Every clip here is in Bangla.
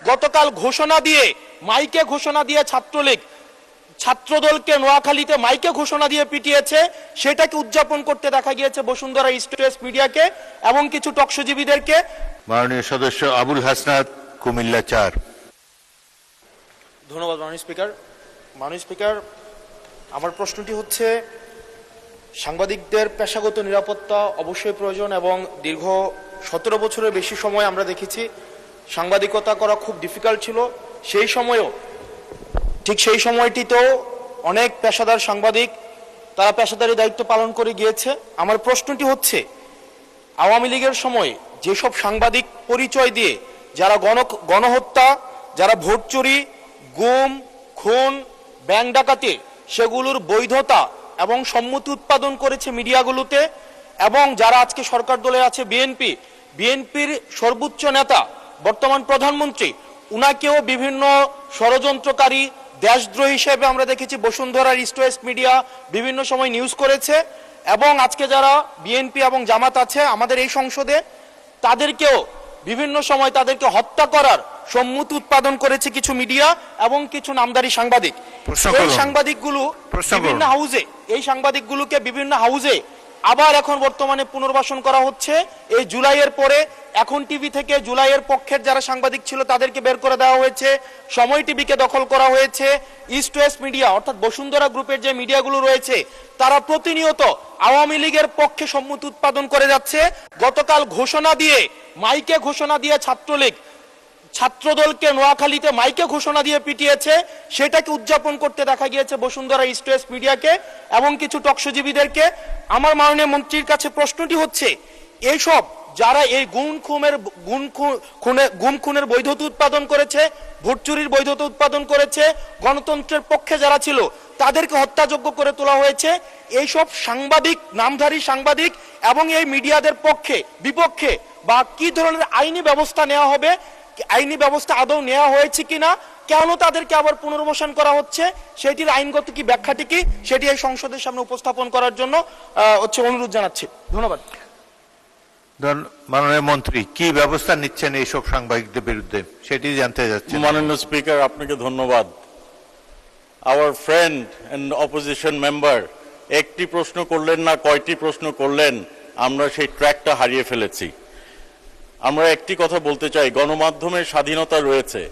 গতকাল ঘোষণা দিয়ে মাইকে ঘোষণা দিয়ে ছাত্রলীগ ছাত্রদলকে নোয়াখালীতে মাইকে ঘোষণা দিয়ে পিটিয়েছে, সেটাকে উদযাপন করতে দেখা গিয়েছে বসুন্ধরা ইস্ট ওয়েস্ট মিডিয়াকে এবং কিছু টকশোজীবীদেরকে। মাননীয় সদস্য আবুল হাসনাত, কুমিল্লা 4। ধন্যবাদ মাননীয় স্পিকার। মাননীয় স্পিকার, আমার প্রশ্নটি হচ্ছে, সাংবাদিকদের পেশাগত নিরাপত্তা অবশ্যই প্রয়োজন এবং দীর্ঘ 17 বছরের বেশি সময় আমরা দেখেছি সাংবাদিকতা করা খুব ডিফিকাল্ট ছিল। সেই সময়েও ঠিক সেই সময়টিতেও অনেক পেশাদার সাংবাদিক তারা পেশাদারি দায়িত্ব পালন করে গিয়েছে। আমার প্রশ্নটি হচ্ছে, আওয়ামী লীগের সময় যেসব সাংবাদিক পরিচয় দিয়ে যারা গণহত্যা, যারা ভোট চুরি, গুম, খুন, ব্যাংক ডাকাতি, সেগুলোর বৈধতা এবং সম্মতি উৎপাদন করেছে মিডিয়াগুলোতে, এবং যারা আজকে সরকার দলে আছে বিএনপির সর্বোচ্চ নেতা বর্তমান প্রধানমন্ত্রী, উনাকেও বিভিন্ন ষড়যন্ত্রকারী দেশদ্রোহী হিসেবে আমরা দেখেছি বসুন্ধরার ইস্ট ওয়েস্ট মিডিয়া বিভিন্ন সময় নিউজ করেছে। এবং আজকে যারা বিএনপি এবং জামাত আছে আমাদের এই সংসদে, তাদেরকেও বিভিন্ন সময় তাদেরকে হত্যা করার সম্মতি উৎপাদন করেছে কিছু মিডিয়া এবং কিছু নামদারি সাংবাদিক। এই সাংবাদিকগুলোকে বিভিন্ন হাউজে আবার এখন বর্তমানে পুনর্বাসন করা হচ্ছে। এই জুলাইয়ের পরে এখন টিভি থেকে জুলাইয়ের পক্ষের যারা সাংবাদিক ছিল তাদেরকে বের করে দেওয়া হয়েছে, সময় টিভিকে দখল করা হয়েছে। ইস্ট ওয়েস্ট মিডিয়া অর্থাৎ বসুন্ধরা গ্রুপের যে মিডিয়াগুলো রয়েছে তারা প্রতিনিয়ত আওয়ামী লীগের পক্ষে সম্মতি উৎপাদন করে যাচ্ছে। গতকাল ঘোষণা দিয়ে মাইকে ঘোষণা দিয়ে ছাত্রলীগ ছাত্রদলকে নোয়াখালীতে মাইকে ঘোষণা দিয়ে পিটিয়েছে, সেটাকে উদযাপন করতে দেখা গিয়েছে বসুন্ধরা ইস্ট ওয়েস্ট মিডিয়াকে এবং কিছু টকশোজীবীদেরকে। আমার মাননীয় মন্ত্রীর কাছে প্রশ্নটি হচ্ছে, এইসব যারা এই গুম খুনের বৈধতা উৎপাদন করেছে, ভোট চুরির বৈধতা উৎপাদন করেছে, গণতন্ত্রের পক্ষে যারা ছিল তাদেরকে হত্যাযোগ্য করে তোলা হয়েছে, এইসব সাংবাদিক, নামধারী সাংবাদিক এবং এই মিডিয়াদের পক্ষে বিপক্ষে বা কি ধরনের আইনি ব্যবস্থা নেওয়া হবে, আইনি ব্যবস্থা আদৌ নেওয়া হয়েছে কিনা, কেন তাদেরকে আবার পুনর্বাসন করা হচ্ছে, সেটির আইনগত কি ব্যাখ্যাটি কি, সেটি এই সংসদের সামনে উপস্থাপন করার জন্য অনুরোধ জানাচ্ছি। ধন্যবাদ। মাননীয় মন্ত্রী, কি ব্যবস্থা নিচ্ছেন এইসব সাংবাদিকদের বিরুদ্ধে সেটি জানতে যাচ্ছি। মাননীয় স্পিকার, আপনাকে ধন্যবাদ। Our friend and opposition member একটি প্রশ্ন করলেন না, কয়টি প্রশ্ন করলেন, আমরা সেই ট্র্যাকটা হারিয়ে ফেলেছি। আমরা একটি কথা বলতে চাই, গণমাধ্যমের স্বাধীনতা রয়েছে,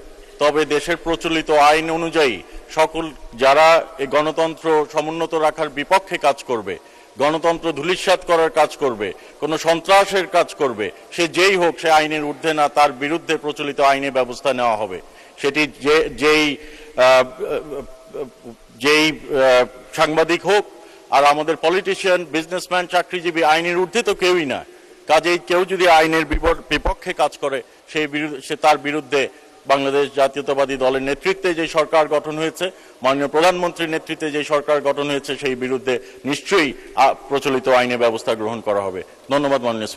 তবে দেশের প্রচলিত আইন অনুযায়ী সকল যারা এই গণতন্ত্র সমুন্নত রাখার বিপক্ষে কাজ করবে, গণতন্ত্র ধূলিসাৎ করার কাজ করবে, কোনো সন্ত্রাসের কাজ করবে, সে যেই হোক, সে আইনের ঊর্ধ্বে না, তার বিরুদ্ধে প্রচলিত আইনে ব্যবস্থা নেওয়া হবে। সেটি যেই সাংবাদিক হোক, আর আমাদের পলিটিশিয়ান, বিজনেসম্যান, চাকরিজীবী আইনের ঊর্ধ্বে তো কেউই না। কাজেই কেউ যদি আইনের বিপক্ষে কাজ করে তার বিরুদ্ধে বাংলাদেশ জাতীয়তাবাদী দলের নেতৃত্বে যে সরকার গঠন হয়েছে, মাননীয় প্রধানমন্ত্রীর নেতৃত্বে যে সরকার গঠন হয়েছে, সেই বিরুদ্ধে নিশ্চয়ই প্রচলিত আইনে ব্যবস্থা গ্রহণ করা হবে। ধন্যবাদ মাননীয়